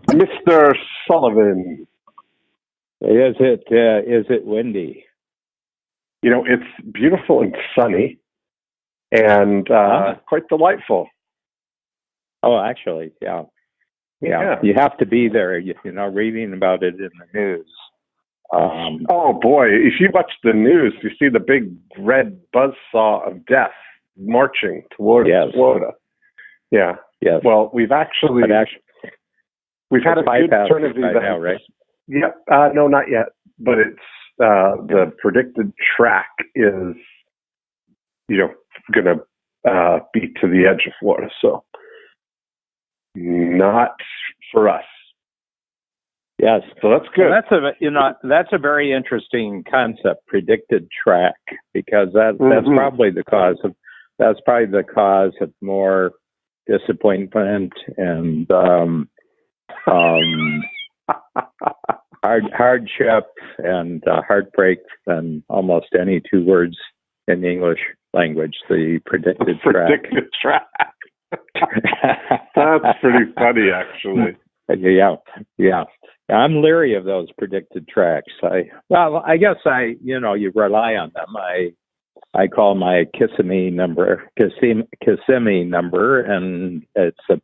Mr. Sullivan. Is it windy? It's beautiful and sunny and quite delightful. Oh, actually, yeah. You have to be there, reading about it in the news. Oh, boy. If you watch the news, you see the big red buzzsaw of death marching towards Florida. Yeah. Yes. Well, we've had a good turn of events now, right? Yep. No, not yet. But it's the predicted track is, going to be to the edge of Florida. So not for us. Yes. So that's good. Well, that's a very interesting concept, predicted track, because that's probably the cause of more disappointment and hardship and heartbreak than almost any two words in the English language. The predicted track. Predicted track. That's pretty funny, actually. Yeah. I'm leery of those predicted tracks. I guess you rely on them. I call my Kissimmee number, and it's a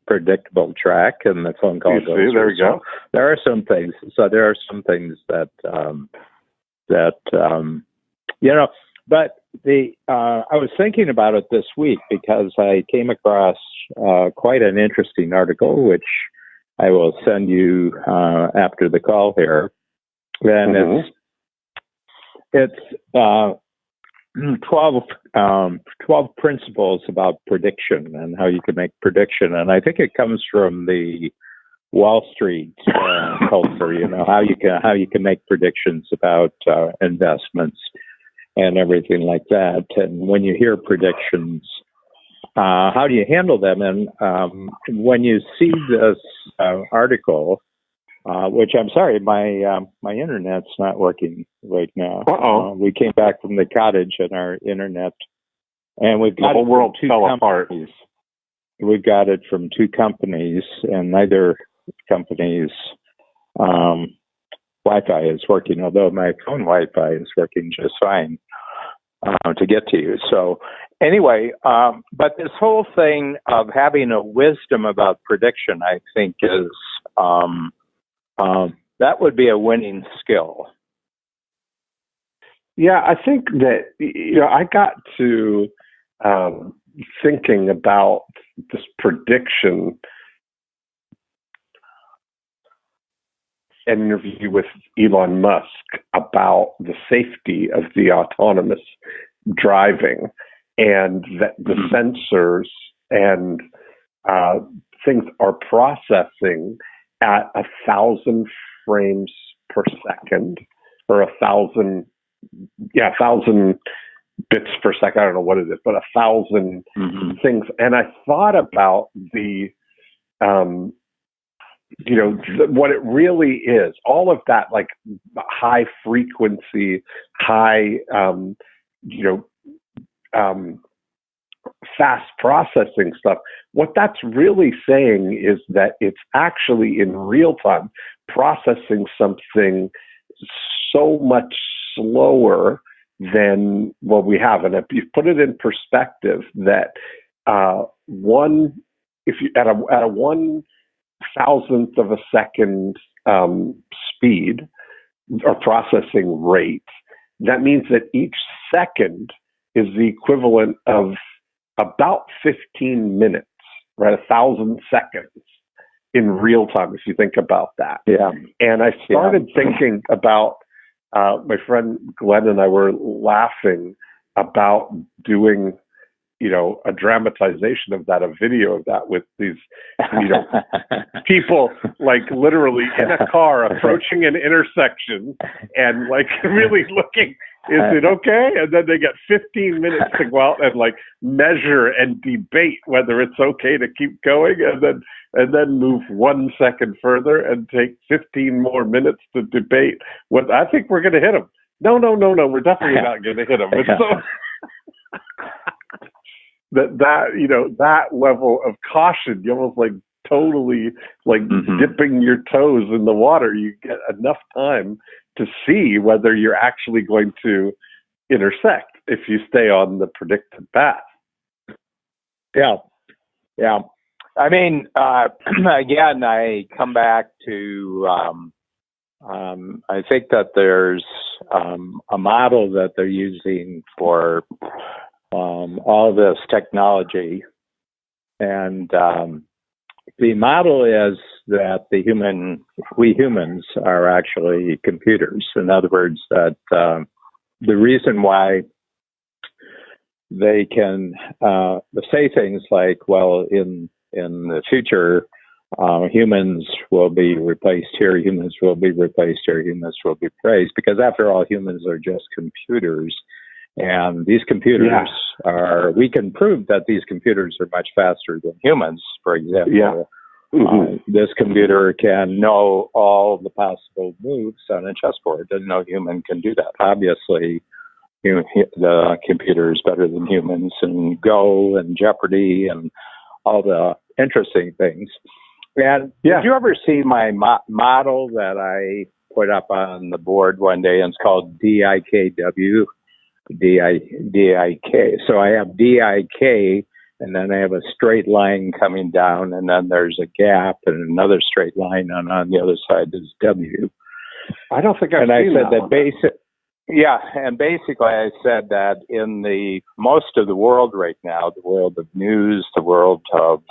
predictable track, and the phone call goes. See, there we go. There are some things. So there are some things that But I was thinking about it this week because I came across quite an interesting article, which I will send you after the call here. And it's 12 principles about prediction and how you can make prediction. And I think it comes from the Wall Street culture, how you can make predictions about investments and everything like that. And when you hear predictions, how do you handle them? And when you see this article, which I'm sorry, my internet's not working right now. We came back from the cottage and our internet, and we've got the whole world fell apart. We've got it from two companies, and neither company's Wi-Fi is working, although my phone Wi-Fi is working just fine to get to you. So anyway, but this whole thing of having a wisdom about prediction, I think is that would be a winning skill. Yeah, I think that, I got to thinking about this prediction. An interview with Elon Musk about the safety of the autonomous driving, and that the sensors and things are processing at 1,000 frames per second, or 1,000 bits per second. I don't know what it is, but 1,000 things. And I thought about the what it really is, all of that, like high frequency, high, fast processing stuff. What that's really saying is that it's actually in real time processing something so much slower than what we have. And if you put it in perspective, that at a 1,000th of a second speed or processing rate, that means that each second is the equivalent of about 15 minutes, right? 1,000 seconds in real time, if you think about that. Yeah. And I started thinking about, my friend Glenn and I were laughing about doing, a dramatization of that, a video of that with these, people like literally in a car approaching an intersection and like really looking, is it okay? And then they get 15 minutes to go out and like measure and debate whether it's okay to keep going, and then move 1 second further and take 15 more minutes to debate what I think we're going to hit them. No, we're definitely not going to hit them. And so that level of caution, you almost like totally like dipping your toes in the water. You get enough time to see whether you're actually going to intersect if you stay on the predicted path. Yeah. I mean, again, I come back to, I think that there's a model that they're using for all this technology. And the model is that we humans are actually computers. In other words, that the reason why they can say things like, well, in the future, humans will be replaced here, humans will be replaced here, humans will be replaced, because after all, humans are just computers. And these computers we can prove that these computers are much faster than humans. For example, this computer can know all the possible moves on a chessboard, and no human can do that. Obviously, the computer is better than humans in Go and Jeopardy and all the interesting things. And did you ever see my model that I put up on the board one day? And it's called DIKW. DIK. So I have DIK, and then I have a straight line coming down, and then there's a gap and another straight line, and on the other side is W. I don't think I've seen that. And basically I said that in the most of the world right now, the world of news, the world of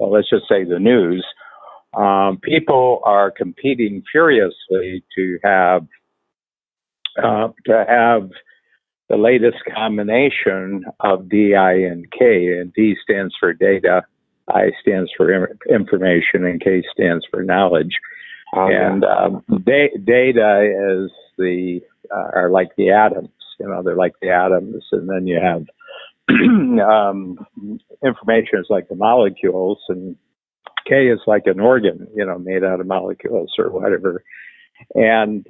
let's just say the news, people are competing furiously to have the latest combination of DI and K, and D stands for data, I stands for information, and K stands for knowledge. Data are like the atoms, they're like the atoms, and then you have information is like the molecules, and K is like an organ, made out of molecules or whatever. And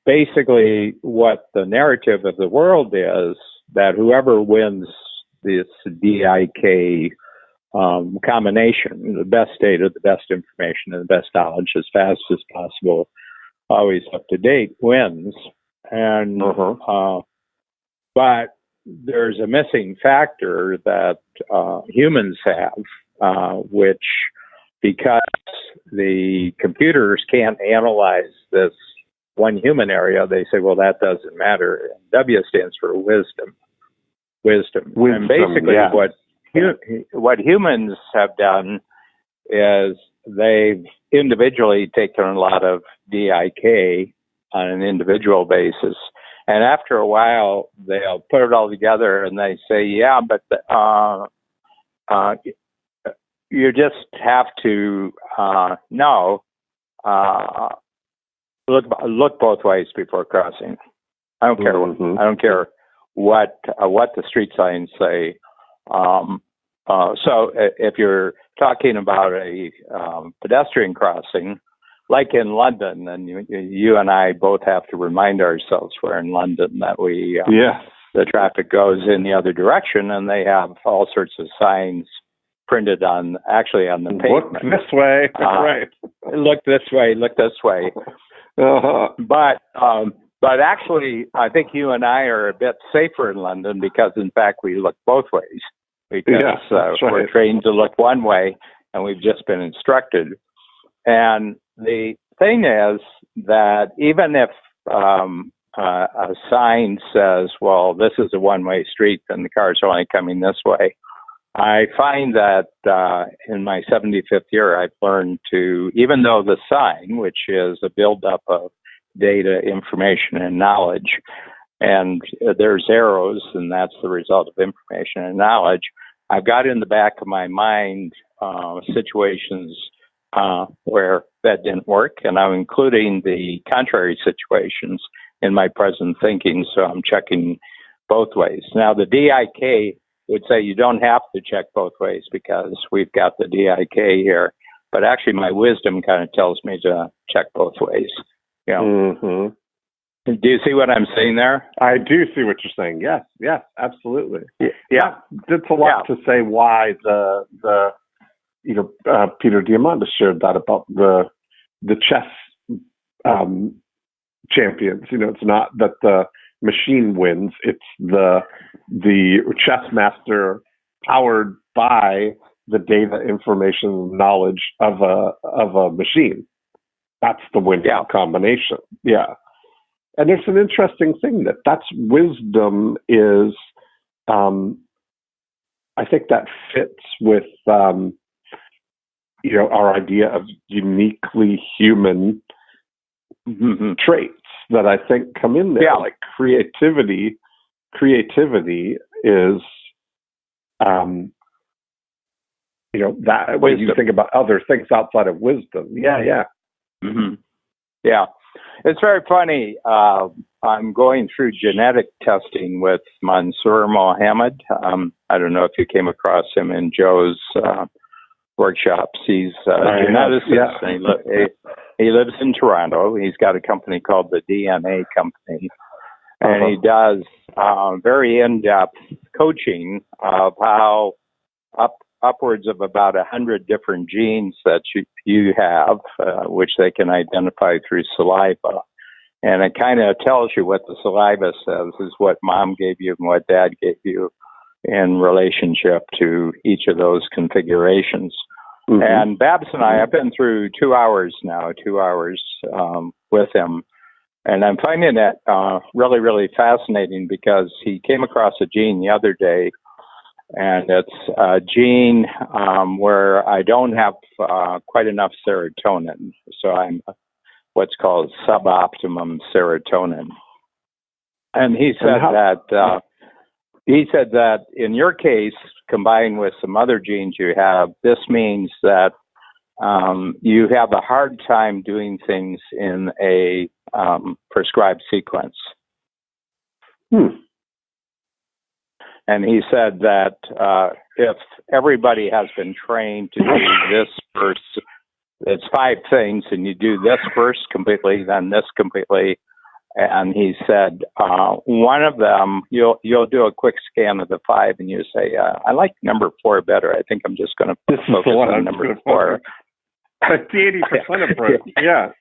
basically what the narrative of the world is that whoever wins this DIK combination, the best data, the best information, and the best knowledge as fast as possible, always up to date, wins. And but there's a missing factor that humans have, which, because the computers can't analyze this one human area, they say, well, that doesn't matter. W stands for wisdom. And basically what humans have done is they've individually taken a lot of DIK on an individual basis. And after a while, they'll put it all together and they say, but you just have to look both ways before crossing. I don't care. I don't care what the street signs say. So if you're talking about a pedestrian crossing, like in London, and you and I both have to remind ourselves we're in London that the traffic goes in the other direction, and they have all sorts of signs printed on the pavement. Look this way, right? Look this way. Look this way. But actually, I think you and I are a bit safer in London because, in fact, we look both ways. Because we're trained to look one way, and we've just been instructed. And the thing is that even if a sign says, well, this is a one-way street and the cars are only coming this way, I find that in my 75th year, I've learned to, even though the sign, which is a buildup of data, information, and knowledge, and there's arrows, and that's the result of information and knowledge, I've got in the back of my mind situations where that didn't work, and I'm including the contrary situations in my present thinking, so I'm checking both ways. Now, the DIK would say you don't have to check both ways because we've got the DIK here, but actually my wisdom kind of tells me to check both ways. Do you see what I'm saying there? I do see what you're saying. Yes, absolutely. Yeah. That's a lot to say why the Peter Diamandis shared that about the chess champions. It's not that the machine wins; it's the chess master powered by the data, information, knowledge of a machine. That's the winning combination. Yeah. And it's an interesting thing that's wisdom is, I think that fits with, our idea of uniquely human traits that I think come in there, like creativity. Creativity is, that when you think about other things outside of wisdom. Yeah. Mm-hmm. Yeah. It's very funny. I'm going through genetic testing with Mansour Mohammed. I don't know if you came across him in Joe's workshops. He's a geneticist. And he lives in Toronto. He's got a company called the DNA Company. And he does very in-depth coaching of how upwards of about 100 different genes that you have, which they can identify through saliva. And it kind of tells you what the saliva says is what mom gave you and what dad gave you in relationship to each of those configurations. Mm-hmm. And Babs and I have been through 2 hours now, with him. And I'm finding that really, really fascinating because he came across a gene the other day. And it's a gene where I don't have quite enough serotonin. So I'm what's called suboptimum serotonin. And he said that in your case, combined with some other genes you have, this means that you have a hard time doing things in a prescribed sequence. And he said that if everybody has been trained to do this first, it's 5 things, and you do this first completely, then this completely. And he said one of them, you'll do a quick scan of the 5, and you say, I like number 4 better. I think I'm just going to focus on number 4. That's 80% of it. Yeah.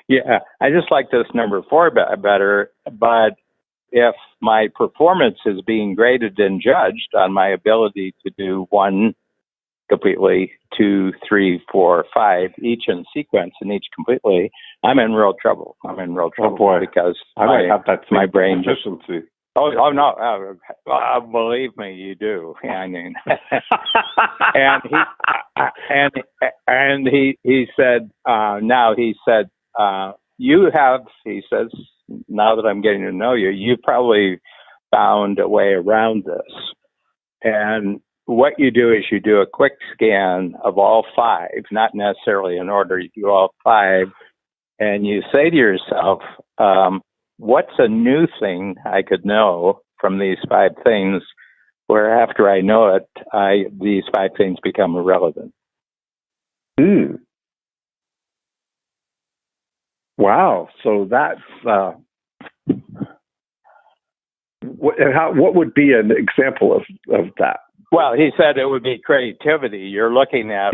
Yeah, I just like this number 4 better, but if my performance is being graded and judged on my ability to do 1 completely, 2, 3, 4, 5, each in sequence and each completely, I'm in real trouble. Oh boy, because I might have that my brain deficiency. Oh no! Believe me, you do. I mean, and he said. Now he said, you have. He says, now that I'm getting to know you, you probably found a way around this. And what you do is you do a quick scan of all 5, not necessarily in order. You do all 5, and you say to yourself, what's a new thing I could know from these 5 things where after I know it, these 5 things become irrelevant? Wow. So that's, what would be an example of that? Well, he said it would be creativity. You're looking at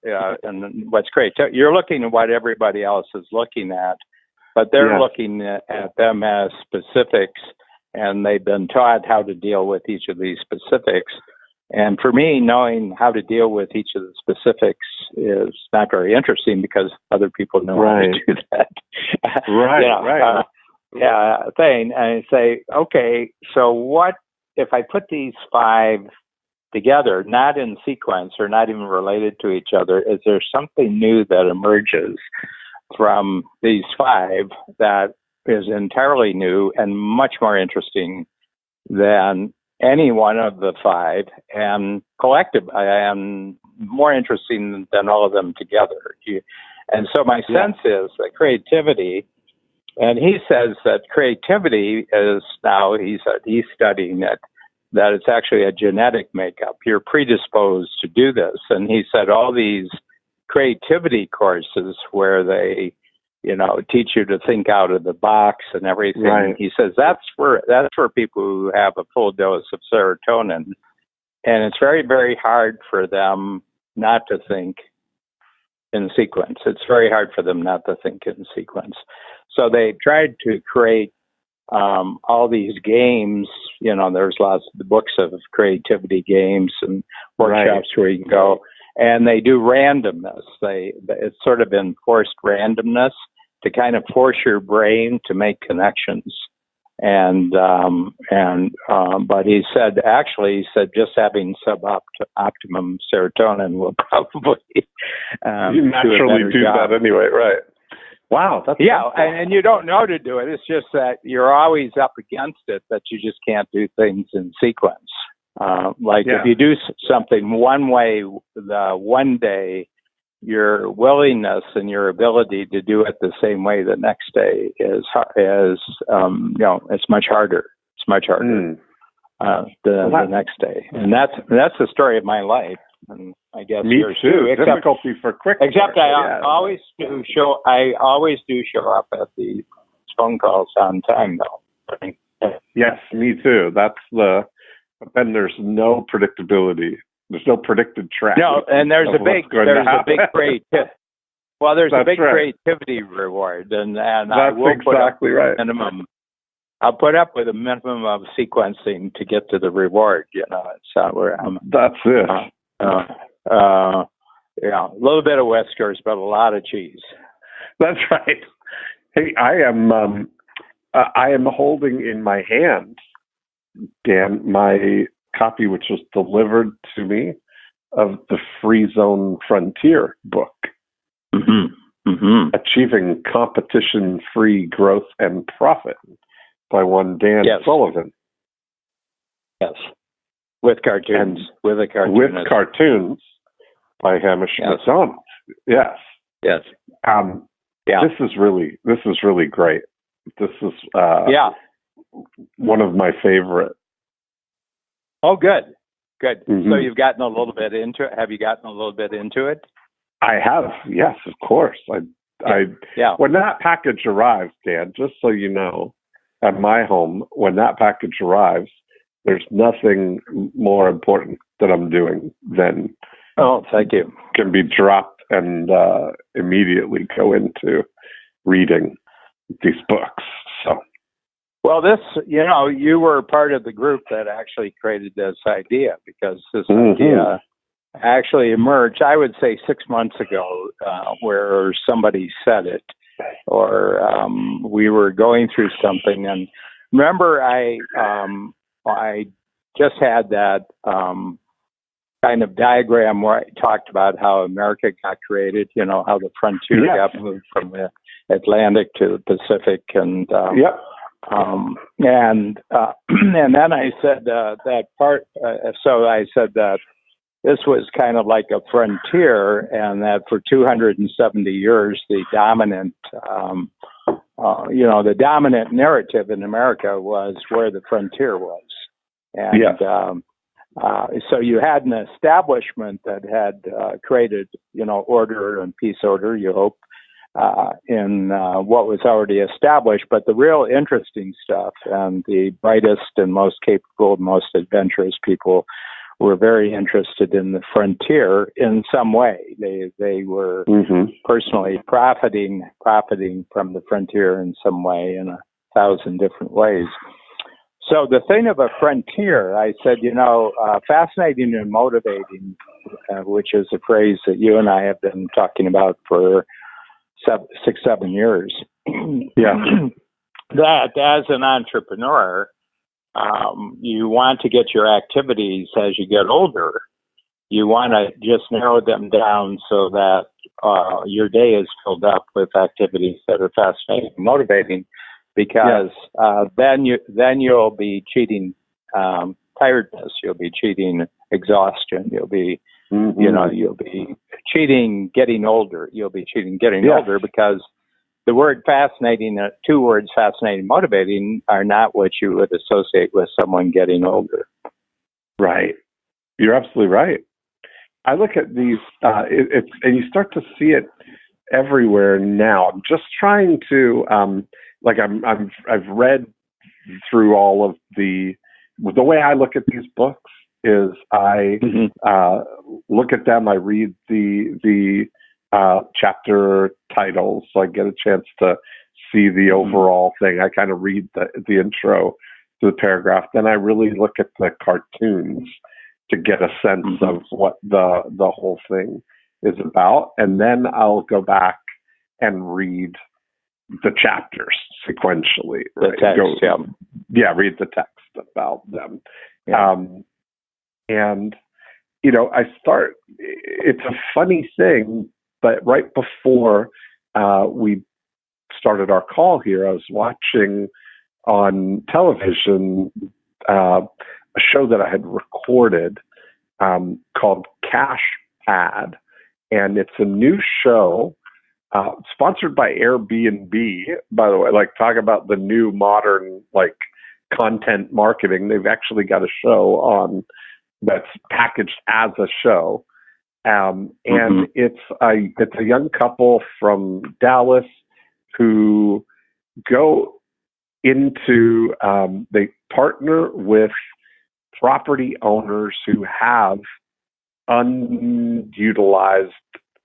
and what's creativity. You're looking at what everybody else is looking at, but they're looking at them as specifics, and they've been taught how to deal with each of these specifics. And for me, knowing how to deal with each of the specifics is not very interesting because other people know how to do that. Right. Thing. And I say, okay, so what if I put these 5 together, not in sequence or not even related to each other? Is there something new that emerges from these 5 that is entirely new and much more interesting than any one of the 5 and collective and more interesting than all of them together? And so my sense is that creativity, and he says that creativity is now, he's studying it, that it's actually a genetic makeup. You're predisposed to do this. And he said all these creativity courses where they teach you to think out of the box and everything. Right. He says that's for people who have a full dose of serotonin, and it's very, very hard for them not to think in sequence. It's very hard for them not to think in sequence. So they tried to create all these games. There's lots of books of creativity games and workshops where you can go, and they do randomness. It's sort of enforced randomness to kind of force your brain to make connections. But he said just having optimum serotonin will probably you naturally do that anyway, right? Wow, that's and you don't know to do it. It's just that you're always up against it, that you just can't do things in sequence. If you do something one way one day, your willingness and your ability to do it the same way the next day is it's much harder. It's much harder the next day, and that's the story of my life, and I guess yours too. Difficulty for quick. Except I always do show up at the phone calls on time, though. Yes, me too. But then there's no predictability. There's no predicted track. No, and there's a big creativity. Well, there's a big creativity reward, and I will put up minimum. I'll put up with a minimum of sequencing to get to the reward. It's where that's it. A little bit of whiskers, but a lot of cheese. That's right. Hey, I am holding in my hand, Dan, my copy which was delivered to me of the Free Zone Frontier book, Achieving Competition-Free Growth and Profit by one Dan Sullivan. Yes, with cartoons, with cartoons by Hamish McDonald. Yes. Yes. This is really great. This is one of my favorite. Oh, good. So you've gotten a little bit into it. Have you gotten a little bit into it? I have. Yes, of course. When that package arrives, Dan, just so you know, at my home, when that package arrives, there's nothing more important that I'm doing than thank you. Can be dropped and immediately go into reading these books. So. Well, you were part of the group that actually created this idea, because this idea actually emerged, I would say 6 months ago, where somebody said it, or we were going through something. And remember, I just had that kind of diagram where I talked about how America got created, how the frontier got moved from the Atlantic to the Pacific, and and then I said that part. So I said that this was kind of like a frontier, and that for 270 years, the dominant, the dominant narrative in America was where the frontier was, and so you had an establishment that had created, order and peace order. You hope. In what was already established, but the real interesting stuff and the brightest and most capable, most adventurous people were very interested in the frontier in some way. They were personally profiting from the frontier in some way, in 1,000 different ways. So the thing of a frontier, I said, fascinating and motivating, which is a phrase that you and I have been talking about for 6-7 years. That as an entrepreneur, you want to get your activities as you get older. You want to just narrow them down so that your day is filled up with activities that are fascinating, motivating, because then you'll be cheating tiredness. You'll be cheating exhaustion. You'll be you'll be cheating getting older. You'll be cheating getting older, because the word fascinating, 2 words, fascinating, motivating, are not what you would associate with someone getting older. Right. You're absolutely right. I look at these, and you start to see it everywhere now. I'm just trying to I've read through all of the way I look at these books is I look at them, I read the chapter titles, so I get a chance to see the overall thing. I kind of read the intro to the paragraph, then I really look at the cartoons to get a sense of what the whole thing is about, and then I'll go back and read the chapters sequentially. Right? The text, read the text about them. Yeah. And, it's a funny thing, but right before we started our call here, I was watching on television a show that I had recorded called Cash Pad. And it's a new show sponsored by Airbnb, by the way. Like, talk about the new modern, content marketing. They've actually got a show on that's packaged as a show. And it's a young couple from Dallas who go into, they partner with property owners who have unutilized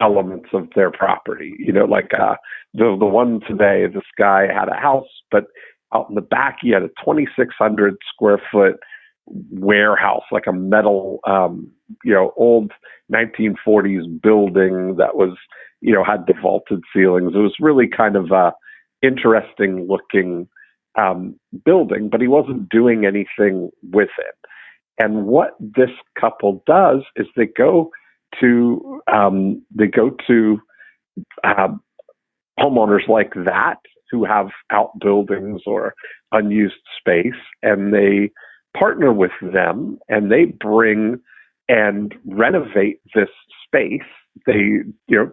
elements of their property. The one today, this guy had a house, but out in the back, he had a 2,600 square foot warehouse, like a metal, old 1940s building that was, had the vaulted ceilings. It was really kind of a interesting looking building, but he wasn't doing anything with it. And what this couple does is they go to homeowners like that who have outbuildings or unused space, and they partner with them, and they bring and renovate this space. They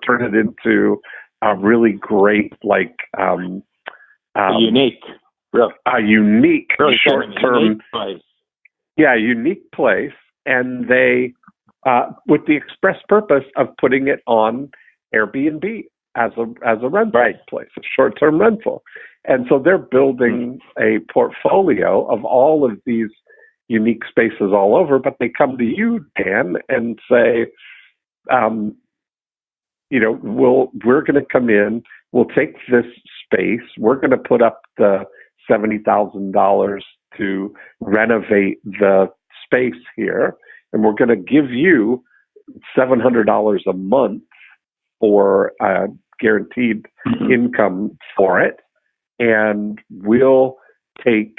turn it into a really great unique really short-term place. Yeah, unique place, and they with the express purpose of putting it on Airbnb as a rental place, a short-term rental. And so they're building a portfolio of all of these unique spaces all over, but they come to you, Dan, and say, we're going to come in, we'll take this space, we're going to put up the $70,000 to renovate the space here, and we're going to give you $700 a month for guaranteed income for it, and we'll take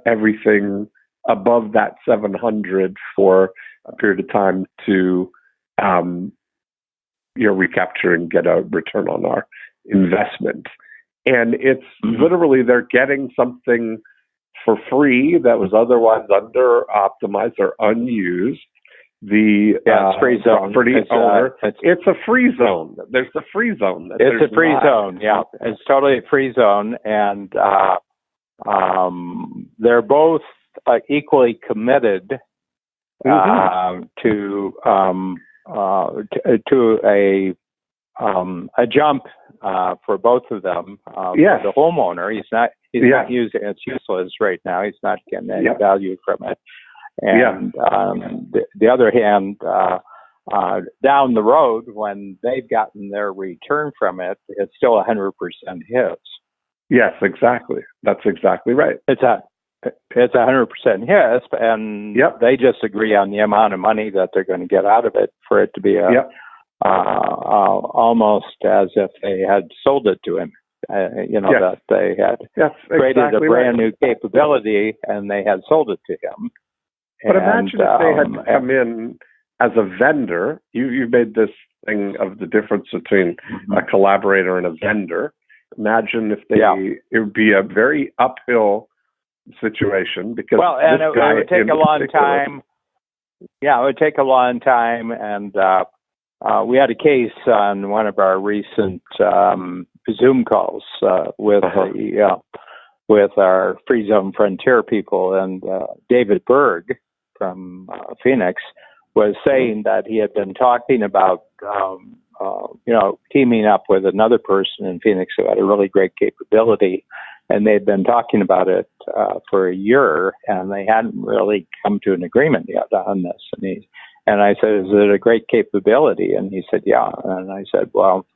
everything above that 700 for a period of time to recapture and get a return on our investment. And it's literally they're getting something for free that was otherwise under optimized or unused. The free zone. Property owner, it's a free zone. There's a free zone. It's a free zone. Yeah, it's totally a free zone, and they're both equally committed to a jump for both of them. For the homeowner, he's not using it's useless right now. He's not getting any value from it. And the other hand, down the road, when they've gotten their return from it, it's still 100% his. Yes, exactly. That's exactly right. It's 100% his, and they just agree on the amount of money that they're going to get out of it for it to be almost as if they had sold it to him. That they had created a brand new capability and they had sold it to him. But imagine if they had come in as a vendor. You made this thing of the difference between a collaborator and a vendor. Imagine if it would be a very uphill situation because it would take a long time. Yeah, it would take a long time, and we had a case on one of our recent Zoom calls with our Free Zone Frontier people, and David Berg from Phoenix was saying that he had been talking about teaming up with another person in Phoenix who had a really great capability, and they'd been talking about it for a year, and they hadn't really come to an agreement yet on this. And I said, "Is it a great capability?" And he said, "Yeah." And I said, "Well,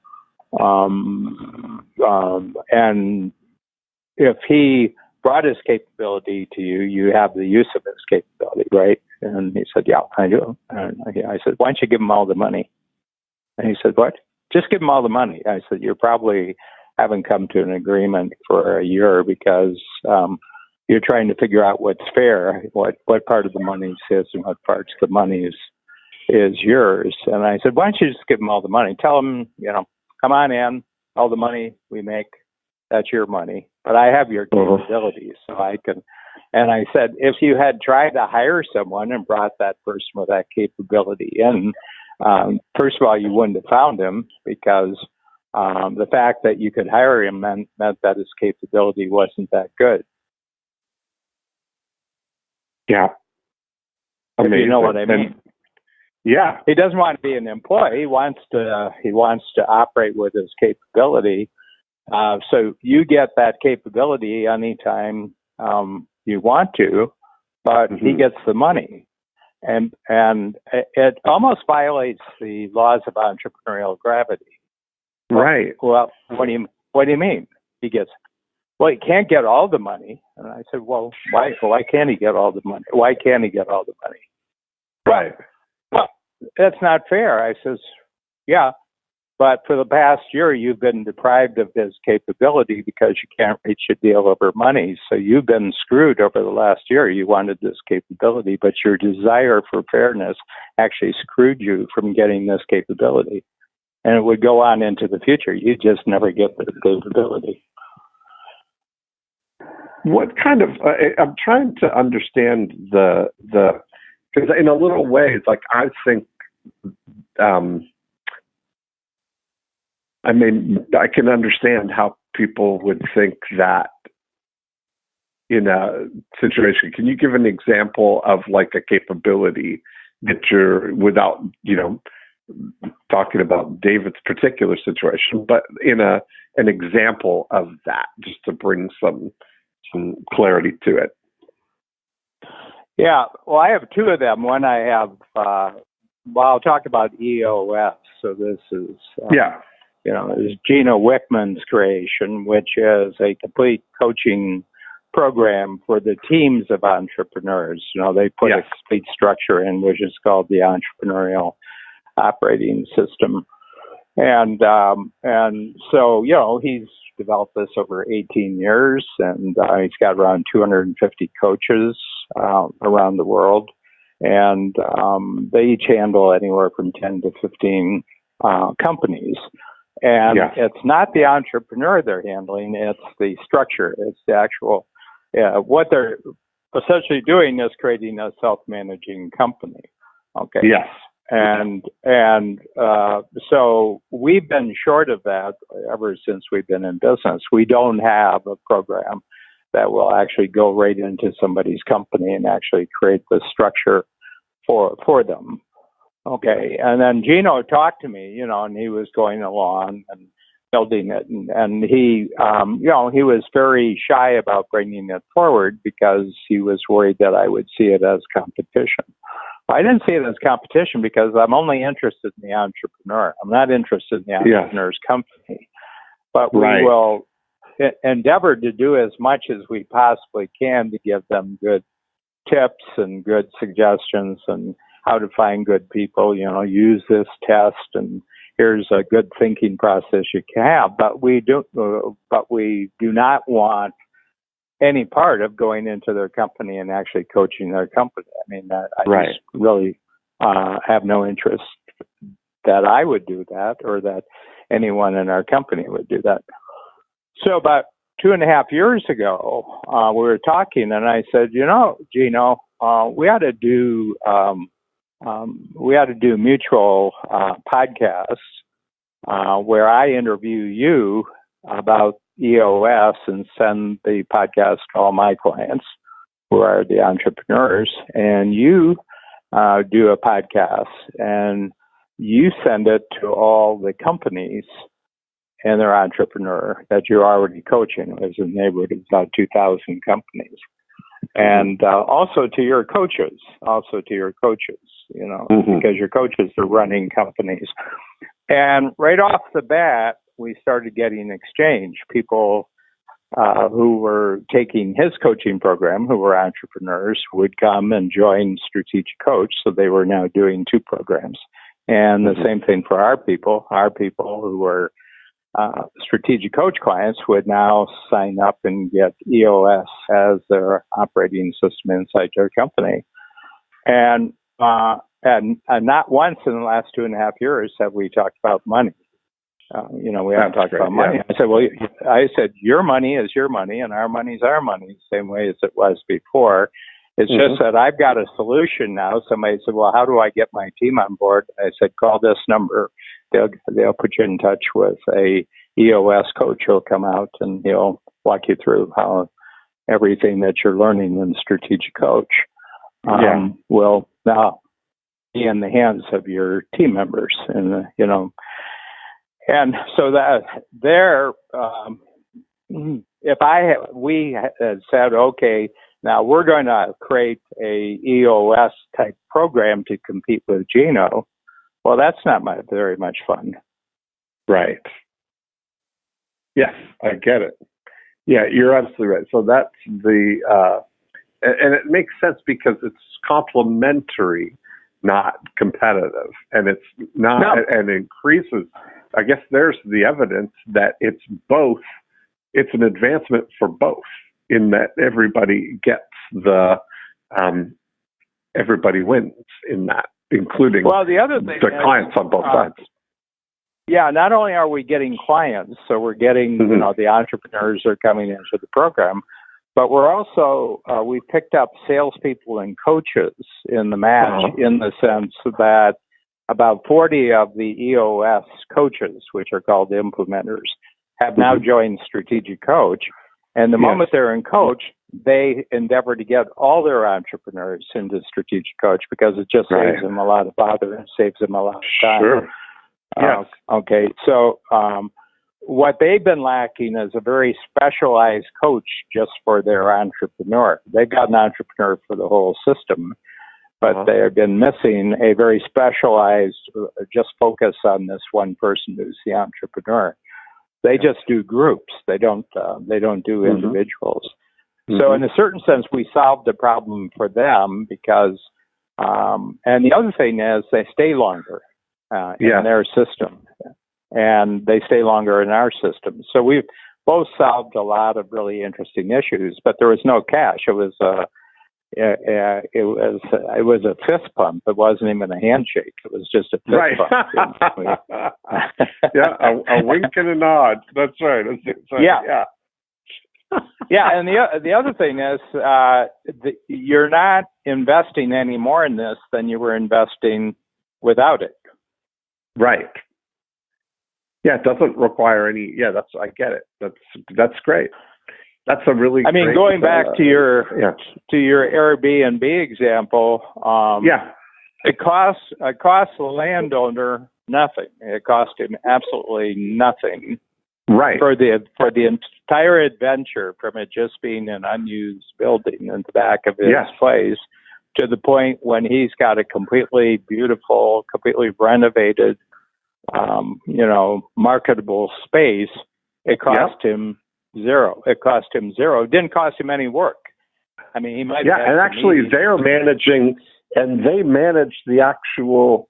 and if he brought his capability to you, you have the use of his capability, right?" And he said, "Yeah, I do." And I said, "Why don't you give him all the money?" And he said, "What? Just give him all the money." I said, "You probably haven't come to an agreement for a year because you're trying to figure out what's fair, what part of the money is his and what parts of the money is yours." And I said, "Why don't you just give him all the money? Tell him, come on in, all the money we make, that's your money. But I have your capabilities, so I can." And I said, if you had tried to hire someone and brought that person with that capability in, first of all, you wouldn't have found him because the fact that you could hire him meant that his capability wasn't that good. Yeah. Amazing. You know what I mean? Yeah. He doesn't want to be an employee. He wants to operate with his capability. So you get that capability anytime you want to, but he gets the money. And it almost violates the laws of entrepreneurial gravity. Right. Well, what do you mean? He can't get all the money. And I said, well, why can't he get all the money? Why can't he get all the money? Right. Well, that's not fair. I says, yeah, but for the past year, you've been deprived of his capability because you can't reach a deal over money. So you've been screwed over the last year. You wanted this capability, but your desire for fairness actually screwed you from getting this capability. And it would go on into the future. You just never get the capability. What kind of, I'm trying to understand because in a little way, it's like, I think, I can understand how people would think that in a situation. Can you give an example of like a capability that you're, without, talking about David's particular situation, but in an example of that, just to bring some clarity to it? Yeah, well, I have two of them. One I have, I'll talk about EOS. So this is, is Gino Wickman's creation, which is a complete coaching program for the teams of entrepreneurs. They put a complete structure in, which is called the entrepreneurial operating system. And so, he's developed this over 18 years, and he's got around 250 coaches around the world. And they each handle anywhere from 10 to 15 companies. And it's not the entrepreneur they're handling, it's the structure. It's the actual, what they're essentially doing is creating a self-managing company. Okay. Yes. And so we've been short of that ever since we've been in business. We don't have a program that will actually go right into somebody's company and actually create the structure for them. Okay. And then Gino talked to me, and he was going along and building it. And he, he was very shy about bringing it forward because he was worried that I would see it as competition. I didn't see it as competition because I'm only interested in the entrepreneur. I'm not interested in the entrepreneur's company. But we will endeavor to do as much as we possibly can to give them good tips and good suggestions and how to find good people. Use this test, and here's a good thinking process you can have. But we do not want any part of going into their company and actually coaching their company. I just really have no interest that I would do that or that anyone in our company would do that. So about 2.5 years ago, we were talking, and I said, Gino, we ought to do mutual podcasts where I interview you about EOS and send the podcast to all my clients who are the entrepreneurs, and you do a podcast and you send it to all the companies and their entrepreneur that you're already coaching. It was in the neighborhood of about 2,000 companies. And also to your coaches, because your coaches are running companies. And right off the bat, we started getting exchange. People who were taking his coaching program, who were entrepreneurs, would come and join Strategic Coach. So they were now doing 2 programs. And the same thing for our people who were Strategic Coach clients would now sign up and get EOS as their operating system inside their company. And not once in the last 2.5 years have we talked about money. We haven't talked about money. Yeah. I said, your money is your money and our money is our money, same way as it was before. It's just that I've got a solution now. Somebody said, well, how do I get my team on board? I said, call this number. They'll put you in touch with a EOS coach. He'll come out and he'll walk you through how everything that you're learning in Strategic Coach will now be in the hands of your team members. And, and so that there, we had said, okay, now we're going to create a EOS type program to compete with Gino. Well, that's not very much fun. Right. Yes, I get it. Yeah, you're absolutely right. So that's and it makes sense because it's complementary, not competitive, and it's not, and increases. I guess there's the evidence that it's both. It's an advancement for both, in that everybody gets everybody wins in that, including the other thing the clients on both sides. Yeah, not only are we getting clients, so we're getting, the entrepreneurs are coming into the program, but we're also, we picked up salespeople and coaches in the match in the sense that about 40 of the EOS coaches, which are called implementers, have now joined Strategic Coach. And the moment they're in Coach, they endeavor to get all their entrepreneurs into Strategic Coach because it just saves them a lot of bother and saves them a lot of time. Sure. Yes. Okay. So what they've been lacking is a very specialized coach just for their entrepreneur. They've got an entrepreneur for the whole system, but they have been missing a very specialized, just focus on this one person who's the entrepreneur. They just do groups. They don't do individuals. So in a certain sense, we solved the problem for them because, and the other thing is they stay longer in their system, and they stay longer in our system. So we've both solved a lot of really interesting issues, but there was no cash. It was a fist pump. It wasn't even a handshake. It was just a fist pump. A wink and a nod. That's right. And the other thing is you're not investing any more in this than you were investing without it. Right. Yeah, it doesn't require any. Yeah, I get it. That's great. That's a really. Great, going back to your Airbnb example. It costs the landowner nothing. It cost him absolutely nothing. Right. For the entire adventure, from it just being an unused building in the back of his place to the point when he's got a completely beautiful, completely renovated, marketable space, it cost him zero. It cost him zero. It didn't cost him any work. I mean, he might. And actually, they're managing, and they manage the actual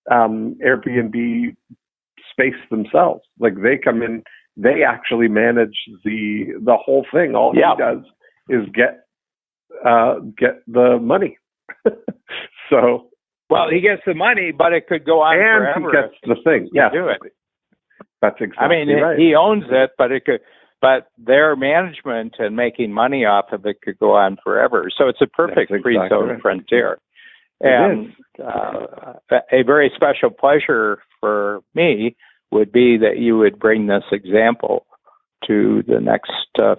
Airbnb space themselves. Like they come in, they actually manage the whole thing. All he does is get the money. So. Well, he gets the money, but it could go on forever. And he gets the thing. Yeah, do it. That's exactly right. He owns it, but it could. But their management and making money off of it could go on forever. So it's a perfect free zone frontier. And a very special pleasure for me would be that you would bring this example to the next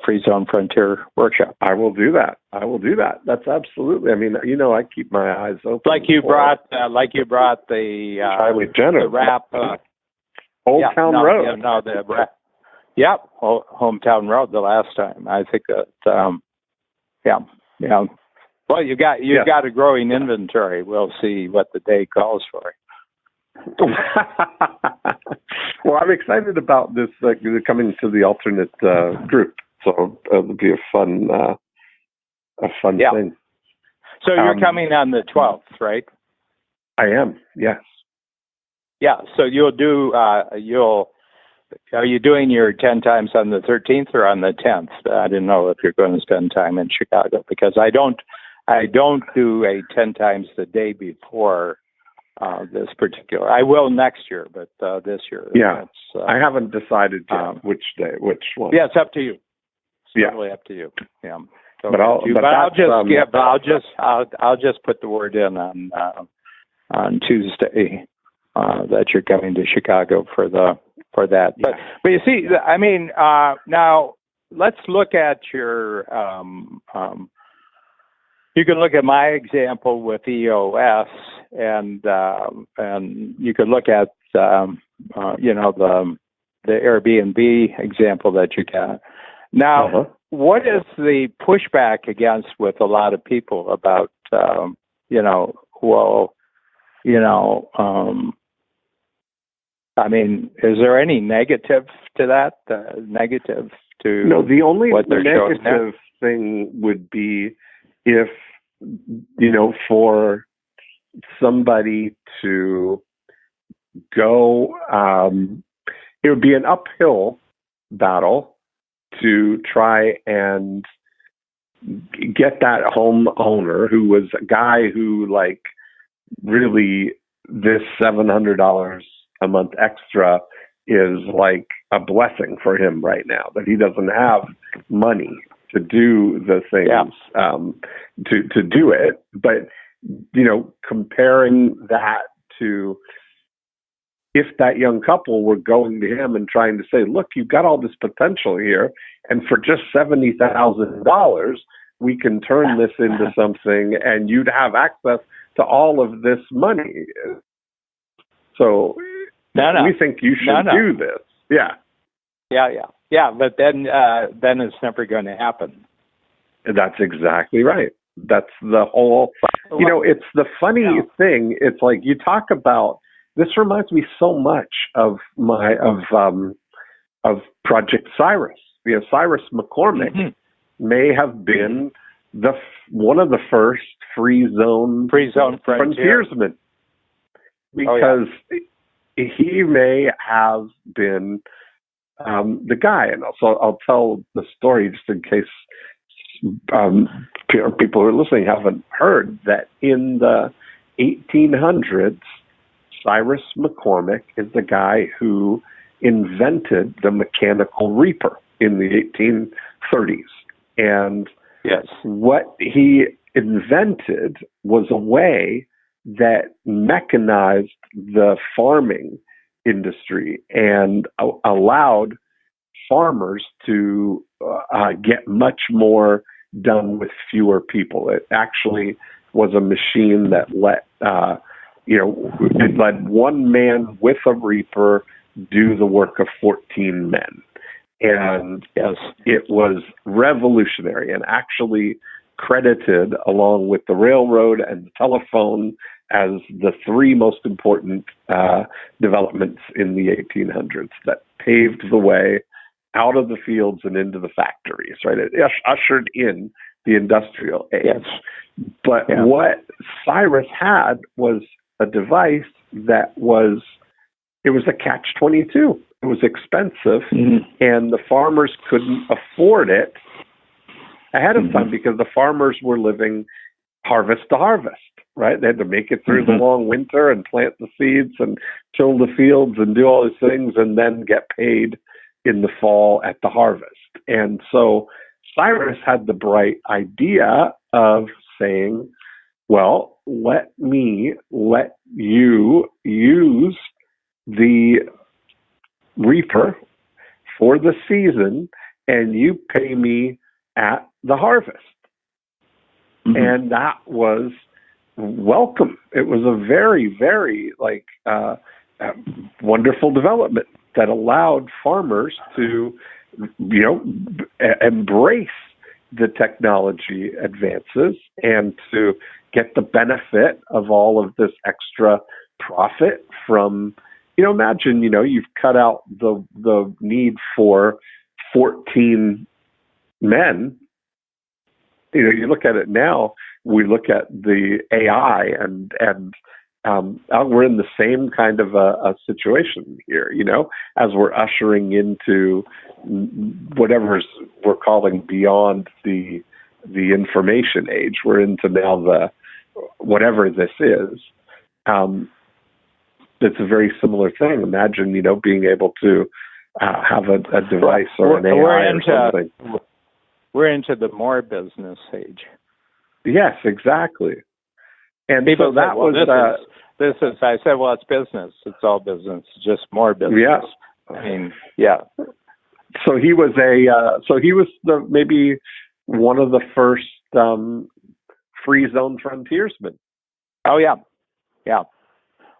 Free Zone Frontier workshop. I will do that. That's absolutely. I mean, I keep my eyes open. Like you brought the Charlie Jenner, the rap. Old Town Road. The rap. Yep, Hometown Road. The last time, I think that. Yeah. Well, you got a growing inventory. We'll see what the day calls for. Well, I'm excited about this coming to the alternate group, so it'll be a fun thing. So you're coming on the 12th, right? I am. Yes. Yeah. So you'll do. Are you doing your 10 times on the 13th or on the 10th? I didn't know if you're going to spend time in Chicago, because I don't do a 10 times the day before this particular. I will next year, but this year. Yeah. I haven't decided yet which day, which one. Yeah, it's up to you. It's totally up to you. Yeah. So I'll just put the word in on Tuesday that you're coming to Chicago for that. Yeah. But you see, I mean, now let's look at your. You can look at my example with EOS, and you can look at the Airbnb example that you got. Now, what is the pushback against with a lot of people about I mean, is there any negative to that? Negative to the only what they're negative thing would be if for somebody to go, it would be an uphill battle to try and get that homeowner who was a guy who really this $700 a month extra is like a blessing for him right now, that he doesn't have money to do the things to do it. But comparing that to if that young couple were going to him and trying to say, look, you've got all this potential here, and for just $70,000 we can turn this into something, and you'd have access to all of this money. So we think you should do this. Yeah, but then it's never going to happen. That's exactly right. That's the whole, it's the funny thing. It's like you talk about, this reminds me so much of Project Cyrus. Cyrus McCormick may have been one of the first free zone frontiersmen, because he may have been the guy. And also, I'll tell the story just in case people who are listening haven't heard, that in the 1800s, Cyrus McCormick is the guy who invented the mechanical reaper in the 1830s. And what he invented was a way that mechanized the farming industry and allowed farmers to get much more done with fewer people. It actually was a machine that let one man with a reaper do the work of 14 men. And it was revolutionary, and actually credited, along with the railroad and the telephone, as the three most important developments in the 1800s that paved the way out of the fields and into the factories, right? It ushered in the industrial age. But what Cyrus had was a device that was a catch-22. It was expensive, and the farmers couldn't afford it ahead of time, because the farmers were living harvest to harvest, right? They had to make it through the long winter and plant the seeds and till the fields and do all these things, and then get paid in the fall at the harvest. And so Cyrus had the bright idea of saying, well, let you use the reaper for the season, and you pay me at the harvest. Mm-hmm. And that was welcome. It was a very, very wonderful development that allowed farmers to, embrace the technology advances and to get the benefit of all of this extra profit from, imagine, you've cut out the need for 14 men. You look at it now, we look at the AI and we're in the same kind of a situation here, as we're ushering into whatever we're calling beyond the information age. We're into now whatever this is. It's a very similar thing. Imagine, being able to have a device or an AI or something. We're into the more business age. Yes, exactly. And people so that was this is. I said, well, it's business. It's all business. Just more business. Yeah. I mean, yeah. So he was maybe one of the first free zone frontiersmen. Oh yeah, yeah.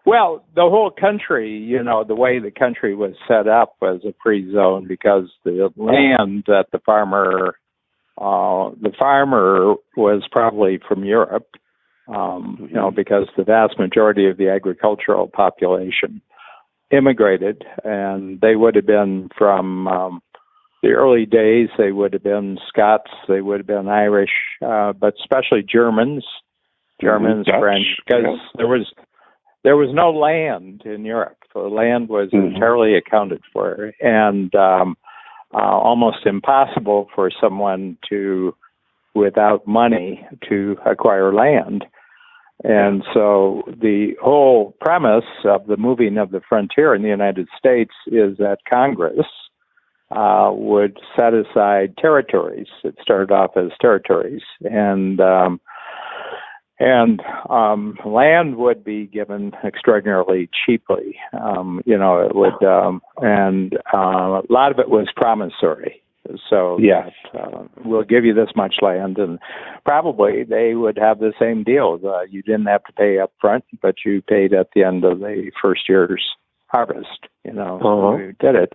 Well, the whole country, the way the country was set up was a free zone because the land that the farmer was probably from Europe, because the vast majority of the agricultural population immigrated, and they would have been from the early days. They would have been Scots, they would have been Irish, but especially Germans, Dutch, French, because there was no land in Europe. The land was entirely accounted for, and almost impossible for someone without money to acquire land. And so the whole premise of the moving of the frontier in the United States is that Congress would set aside territories. It started off as territories, and land would be given extraordinarily cheaply. It would, and a lot of it was promissory. So yes, we'll give you this much land, and probably they would have the same deal. You didn't have to pay up front, but you paid at the end of the first year's harvest. You did it.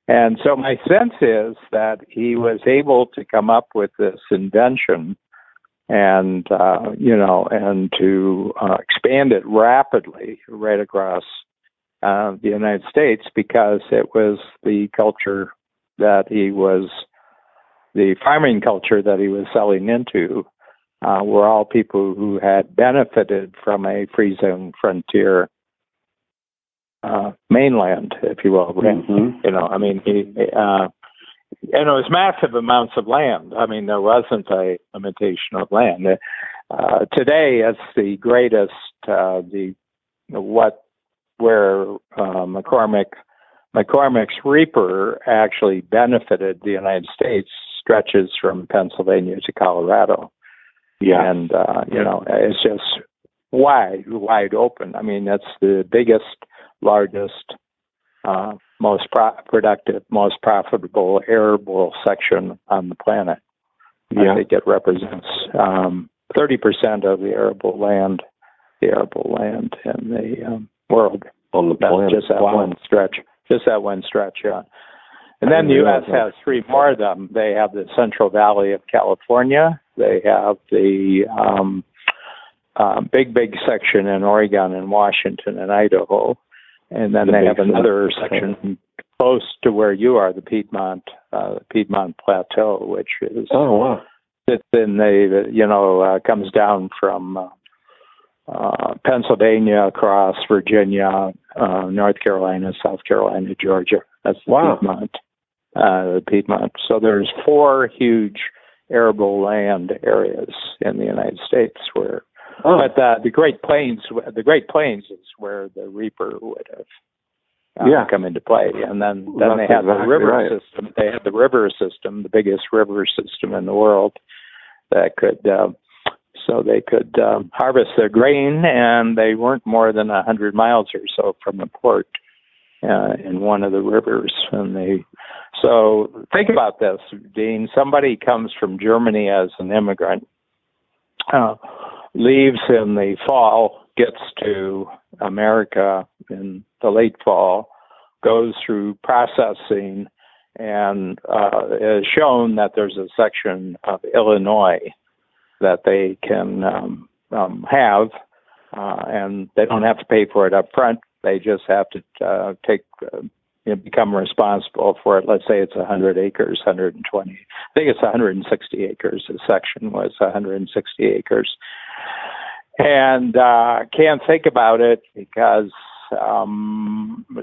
And so my sense is that he was able to come up with this invention and to expand it rapidly right across the United States, because it was the culture that the farming culture that he was selling into, were all people who had benefited from a free zone frontier mainland, if you will. Mm-hmm. And it was massive amounts of land. I mean, there wasn't a limitation of land. Today, it's the greatest. Where McCormick's Reaper actually benefited the United States stretches from Pennsylvania to Colorado. Yeah, and it's just wide open. I mean, that's the biggest, largest, most productive, most profitable arable section on the planet. Yeah. I think it represents 30% of the arable land in the world. On the planet. Just that one stretch. Yeah. And then the U.S. has three more of them. They have the Central Valley of California. They have the big section in Oregon and Washington and Idaho. And then they have another section close to where you are, the Piedmont Plateau, which is sits in comes down from Pennsylvania across Virginia, North Carolina, South Carolina, Georgia. That's the Piedmont. So there's 4 huge arable land areas in the United States where. But the Great Plains is where the Reaper would have come into play, and then they had the river system. They had the river system, the biggest river system in the world, that could so they could harvest their grain, and they weren't more than 100 miles or so from the port in one of the rivers, and they So think about this, Dean. Somebody comes from Germany as an immigrant, leaves in the fall, gets to America in the late fall, goes through processing, and is shown that there's a section of Illinois that they can have, and they don't have to pay for it up front. They just have to become responsible for it. Let's say it's 100 acres, 120. I think it's 160 acres. The section was 160 acres. And can't think about it because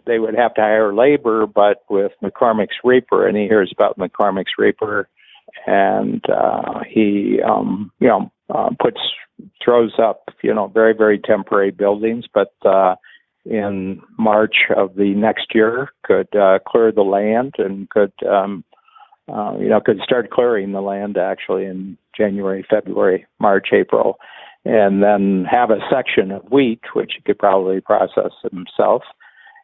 they would have to hire labor, but with McCormick's Reaper, and he hears about McCormick's Reaper, and he, throws up, very, very temporary buildings, but in March of the next year could clear the land and could start clearing the land actually in January, February, March, April, and then have a section of wheat, which he could probably process himself,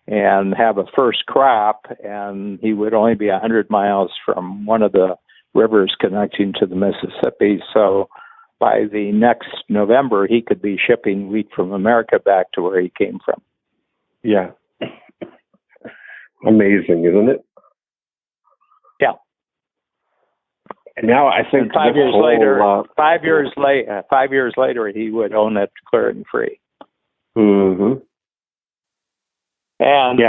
and have a first crop, and he would only be 100 miles from one of the rivers connecting to the Mississippi. So by the next November, he could be shipping wheat from America back to where he came from. Yeah. Amazing, isn't it? Yeah. And now I think 5 years later, 5 years later, he would own it clear and free. Mm-hmm. And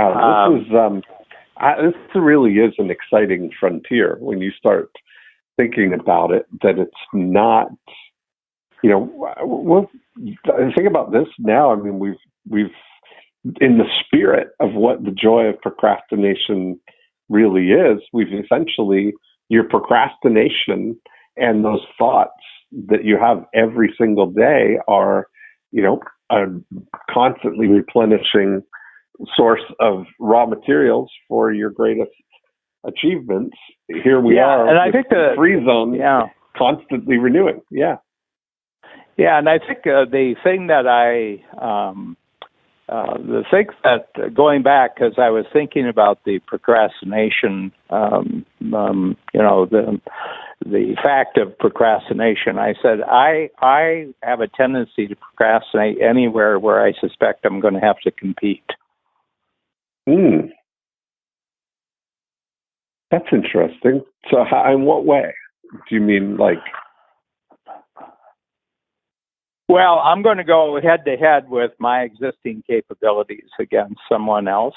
this really is an exciting frontier when you start thinking about it. That it's not, well, think about this now. I mean, we've in the spirit of what the joy of procrastination really is, we've essentially, your procrastination and those thoughts that you have every single day are, a constantly replenishing source of raw materials for your greatest achievements. Here we are, and I think the free zone constantly renewing. Yeah. Yeah, and I think the thing that going back, because I was thinking about the procrastination, the fact of procrastination, I said, I have a tendency to procrastinate anywhere where I suspect I'm going to have to compete. That's interesting. So in what way? Do you mean like... Well, I'm going to go head-to-head with my existing capabilities against someone else.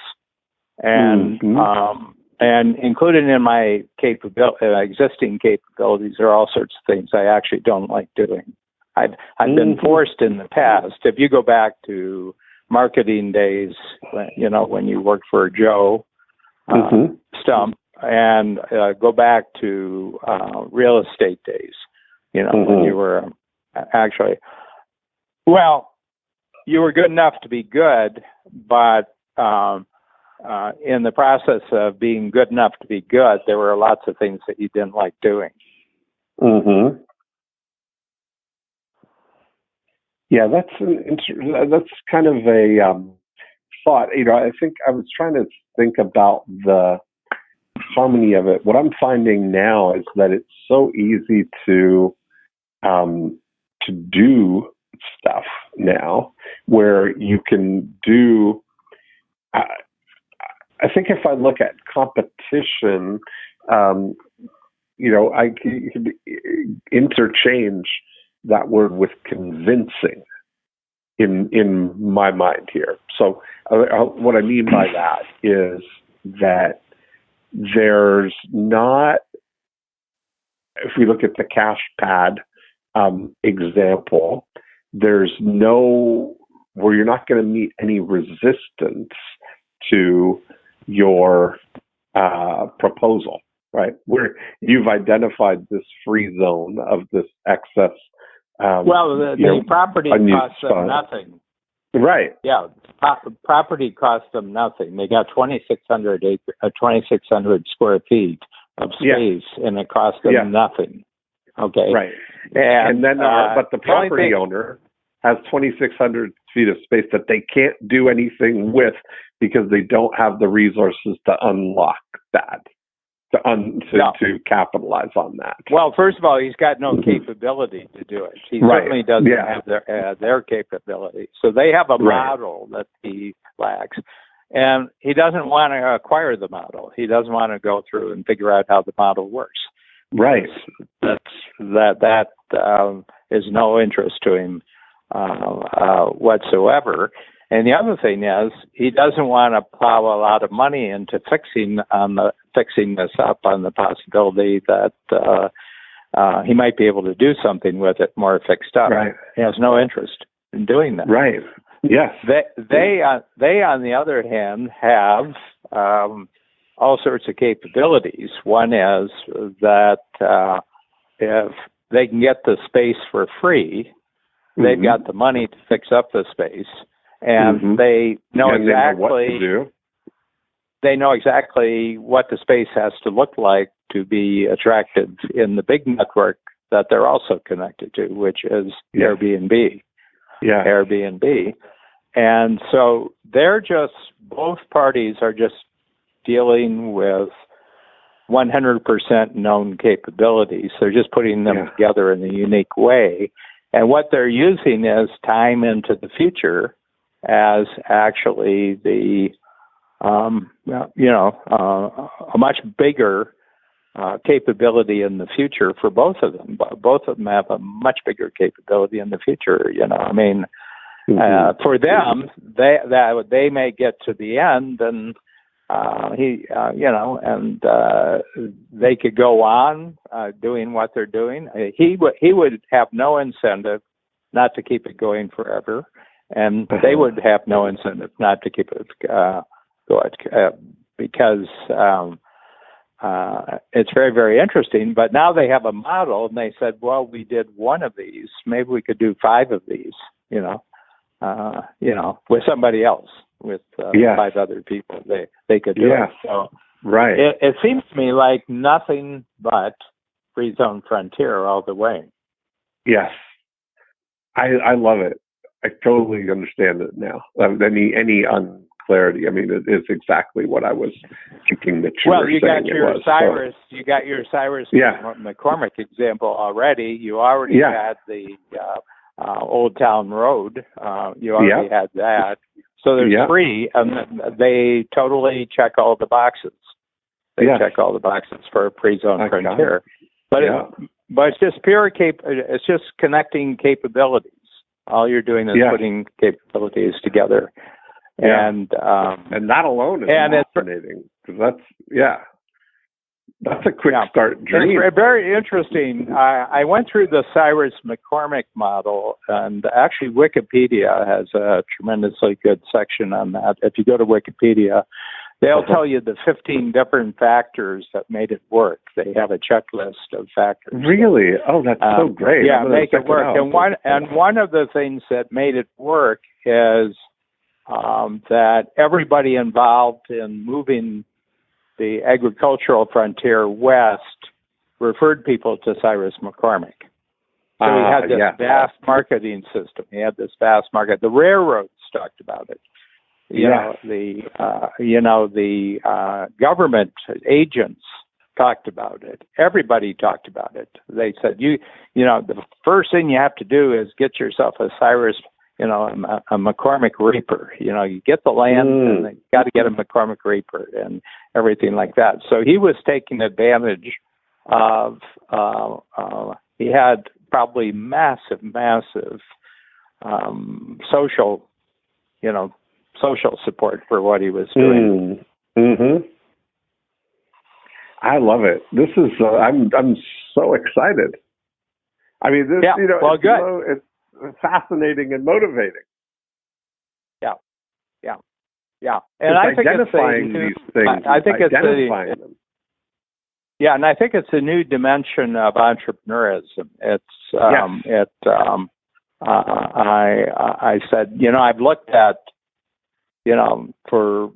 And and included in my existing capabilities are all sorts of things I actually don't like doing. I've been forced in the past. If you go back to marketing days, when you worked for Joe Stump, and go back to real estate days, when you were actually, well, you were good enough to be good, but in the process of being good enough to be good, there were lots of things that you didn't like doing. Yeah, that's kind of a thought. I think I was trying to think about the harmony of it. What I'm finding now is that it's so easy to do stuff now, where you can do. I think if I look at competition, I could interchange that word with convincing in my mind here. So what I mean by that is that there's not, if we look at the cash pad example, there's no, where you're not going to meet any resistance to your proposal, right? Where you've identified this free zone of this excess. The property costs them nothing. Right. Yeah, property costs them nothing. They got 2,600 square feet of space, and it costs them nothing. Okay. Right. And then, but the property owner has 2,600 feet of space that they can't do anything with because they don't have the resources to unlock that. to capitalize on that. Well, first of all, he's got no capability to do it. He certainly doesn't have their capability. So they have a model that he lacks, and he doesn't want to acquire the model. He doesn't want to go through and figure out how the model works. Right. That is no interest to him whatsoever. And the other thing is, he doesn't want to plow a lot of money into fixing this up on the possibility that he might be able to do something with it more fixed up. Right. He has no interest in doing that. Right. Yes. They on the other hand have all sorts of capabilities. One is that if they can get the space for free, they've got the money to fix up the space. And they know they know exactly what the space has to look like to be attractive in the big network that they're also connected to, which is Airbnb. Yeah. Airbnb. And so both parties are just dealing with 100% known capabilities. They're just putting them together in a unique way. And what they're using is time into the future as actually the, a much bigger capability in the future for both of them. Both of them have a much bigger capability in the future. For them, they may get to the end, and they could go on doing what they're doing. He would have no incentive not to keep it going forever. And they would have no incentive not to keep it going because it's very, very interesting. But now they have a model, and they said, well, we did one of these. Maybe we could do 5 of these, with somebody else, with 5 other people. They could do it. So it seems to me like nothing but free zone frontier all the way. Yes. I love it. I totally understand it now. Any unclarity, it is exactly what I was thinking that you were saying. Well, you got your Cyrus McCormick example already. You already had the Old Town Road. You already had that. So there's 3, and they totally check all the boxes. They check all the boxes for a pre-zone frontier. But it's just it's just connecting capabilities. All you're doing is putting capabilities together. And that alone is fascinating, because that's a quick start dream. It's very interesting. I went through the Cyrus McCormick model, and actually Wikipedia has a tremendously good section on that. If you go to Wikipedia, they'll tell you the 15 different factors that made it work. They have a checklist of factors. Really? Oh, that's so great. Yeah, make it work. And one of the things that made it work is that everybody involved in moving the agricultural frontier west referred people to Cyrus McCormick. So he had this vast marketing system. He had this vast market. The railroads talked about it. The government agents talked about it. Everybody talked about it. They said, the first thing you have to do is get yourself a Cyrus, a McCormick Reaper. You get the land and you got to get a McCormick Reaper and everything like that. So he was taking advantage of, he had probably massive social support for what he was doing. I love it. This is I'm so excited. It's fascinating and motivating. And I think identifying these things. I think identifying them. Yeah, and I think it's a new dimension of entrepreneurism. I said, I've looked at, for,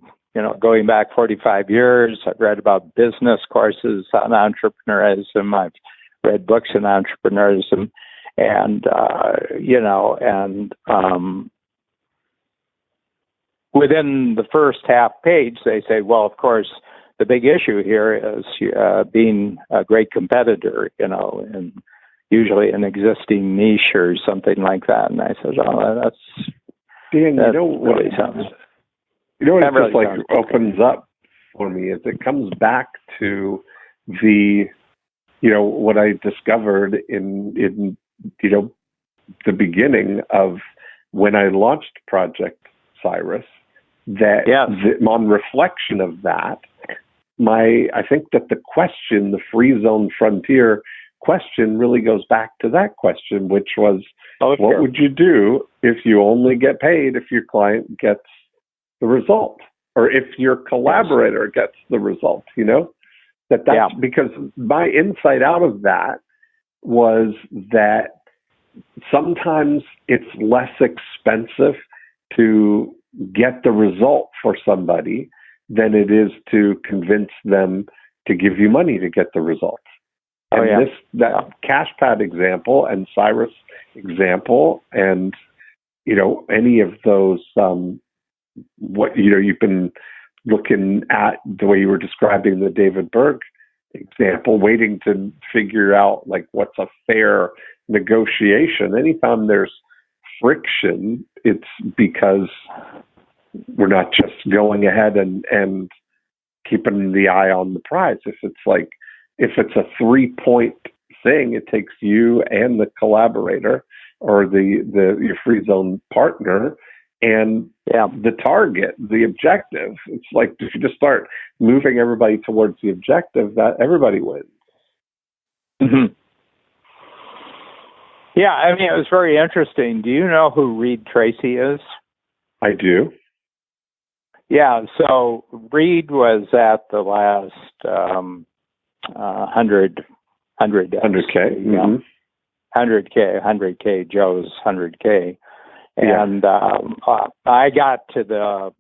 going back 45 years, I've read about business courses on entrepreneurism. I've read books on entrepreneurism, and, within the first half page, they say, well, of course, the big issue here is being a great competitor, and usually an existing niche or something like that. And I said, that's Dan, that really sounds. What it just like opens up for me is it comes back to the, what I discovered in the beginning of when I launched Project Cyrus, that on reflection of that, I think that the question, the free zone frontier question, really goes back to that question, which was, what would you do if you only get paid if your client gets the result, or if your collaborator gets the result? That's because my insight out of that was that sometimes it's less expensive to get the result for somebody than it is to convince them to give you money to get the result. And that CashPad example and Cyrus example, and any of those, you've been looking at the way you were describing the David Berg example, waiting to figure out like what's a fair negotiation. Anytime there's friction, it's because we're not just going ahead and keeping the eye on the prize. If it's a 3-point thing, it takes you and the collaborator or your free zone partner and the target, the objective. It's like if you just start moving everybody towards the objective, that everybody wins. Mm-hmm. Yeah, I mean, it was very interesting. Do you know who Reed Tracy is? I do. Yeah, so Reed was at the last 100K. Mm-hmm. 100K, Joe's 100K. And I got to the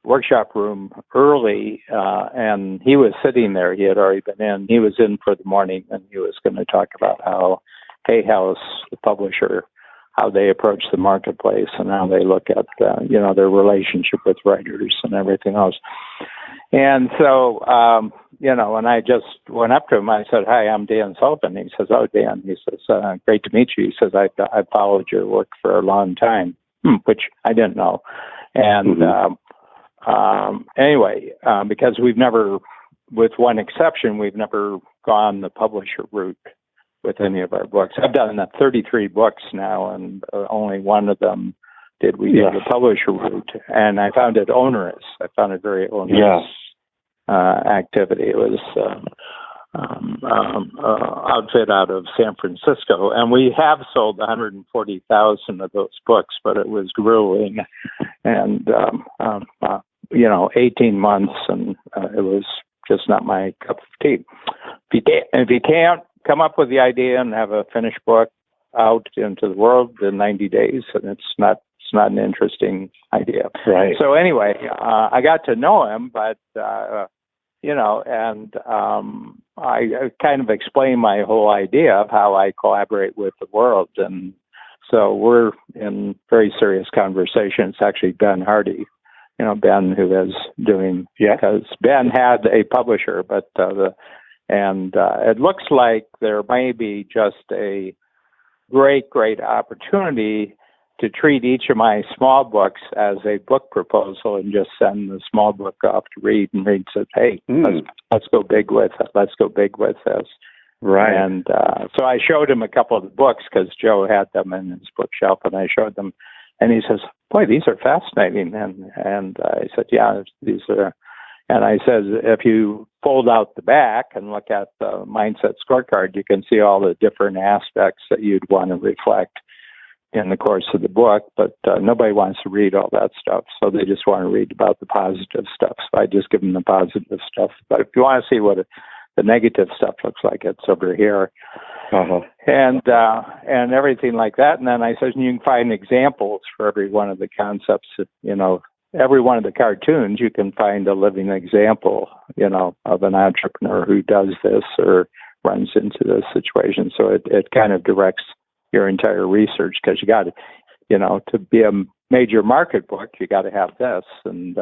workshop room early, and he was sitting there. He had already been in. He was in for the morning, and he was going to talk about how Hay House, the publisher, how they approach the marketplace and how they look at, their relationship with writers and everything else. And so, when I just went up to him, I said, "Hi, I'm Dan Sullivan." He says, "Oh, Dan." He says, "Great to meet you." He says, I followed your work for a long time, which I didn't know. And anyway, because we've never, with one exception, we've never gone the publisher route with any of our books. I've done 33 books now, and only one of them did we do the publisher route. And I found it onerous. I found it very onerous activity. It was outfit out of San Francisco, and we have sold 140,000 of those books, but it was grueling, and 18 months, and it was just not my cup of tea. If you can't come up with the idea and have a finished book out into the world in 90 days, and it's not an interesting idea. Right. So anyway, I got to know him, but I kind of explained my whole idea of how I collaborate with the world. And so we're in very serious conversation. It's actually Ben Hardy, Ben, who is doing, because Ben had a publisher, but it looks like there may be just a great opportunity to treat each of my small books as a book proposal and just send the small book off to Reed, and Reed said, "Hey, let's go big with it. Let's go big with this." Right. And so I showed him a couple of the books because Joe had them in his bookshelf, and I showed them, and he says, "Boy, these are fascinating." And I said, "Yeah, these are." And I said, if you fold out the back and look at the mindset scorecard, you can see all the different aspects that you'd want to reflect in the course of the book, but nobody wants to read all that stuff, so they just want to read about the positive stuff. So I just give them the positive stuff. But if you want to see what the negative stuff looks like, it's over here, and everything like that. And then I said, you can find examples for every one of the concepts. Every one of the cartoons, you can find a living example, of an entrepreneur who does this or runs into this situation. So it kind of directs your entire research, because you got to, to be a major market book, you got to have this. And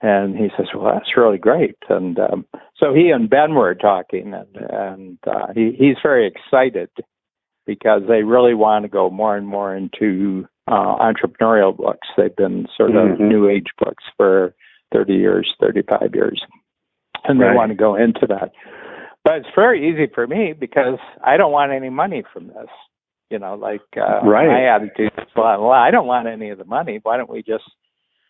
And he says, well, that's really great. And so he and Ben were talking, and he's very excited because they really want to go more and more into entrepreneurial books. They've been sort of new age books for 30 years, 35 years. And they want to go into that. But it's very easy for me because I don't want any money from this. You know, like my attitude is, well, I don't want any of the money. Why don't we just,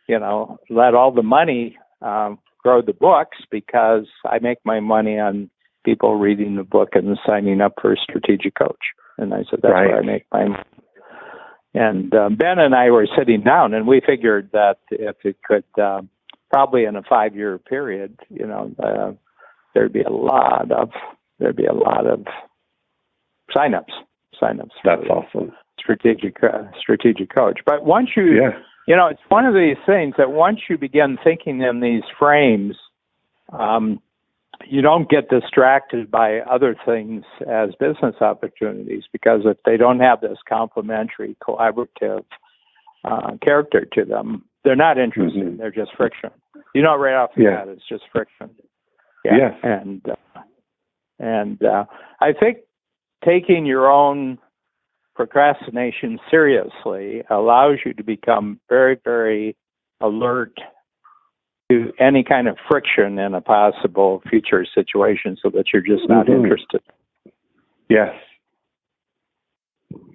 let all the money grow the books, because I make my money on people reading the book and signing up for a strategic coach. And I said, that's where I make my money. And Ben and I were sitting down, and we figured that if it could, probably in a 5-year period, there'd be a lot of signups. That's awesome. Strategic coach. But once you, it's one of these things that once you begin thinking in these frames, you don't get distracted by other things as business opportunities, because if they don't have this complementary, collaborative character to them, they're not interesting. They're just friction. Right off the bat, it's just friction. Yeah. And I think taking your own procrastination seriously allows you to become very, very alert to any kind of friction in a possible future situation, so that you're just not interested. Yes.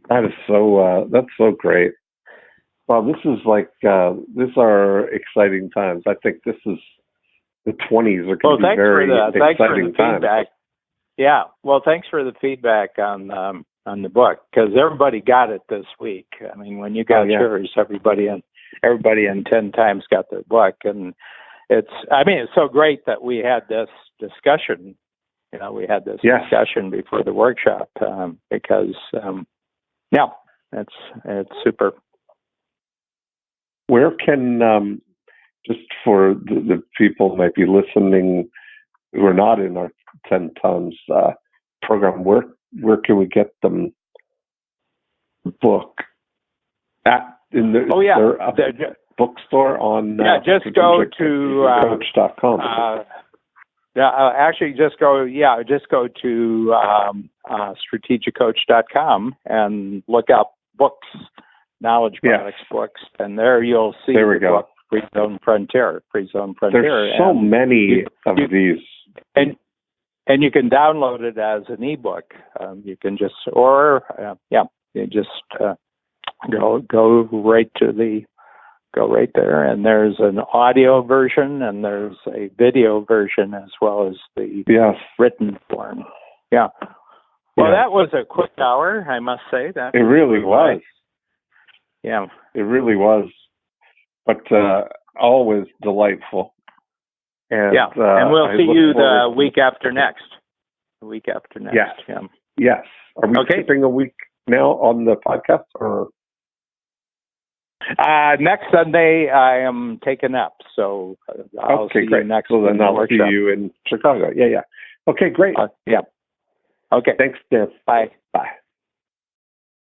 That is that's so great. Well, this is these are exciting times. I think this is the 20s are going to be very exciting times. Feedback. Yeah. Well, thanks for the feedback on the book, because everybody got it this week. I mean, when you got yours, everybody in 10 times got their book, and it's so great that we had this discussion. We had this discussion before the workshop, because it's super. Where can just for the people who might be listening who are not in our 10 Tons program, where can we get them book in the bookstore on just go to coach.com. Actually just go to strategiccoach.com and look up books, knowledge products books, and there you'll see the book Pre-Zone Frontier. There's so many of these. And you can download it as an ebook. You can just, go right there, and there's an audio version and there's a video version as well as the written form. Yeah. Well, that was a quick hour, I must say. That it really was. Yeah, it really was. But always delightful. And, and we'll see you the week after next. Yes. Yes. Are we skipping a week now on the podcast, or? Next Sunday I am taken up, so I'll see you next. So then I'll see you in Chicago. Yeah. Okay, great. Okay. Thanks, Dan. Bye. Bye.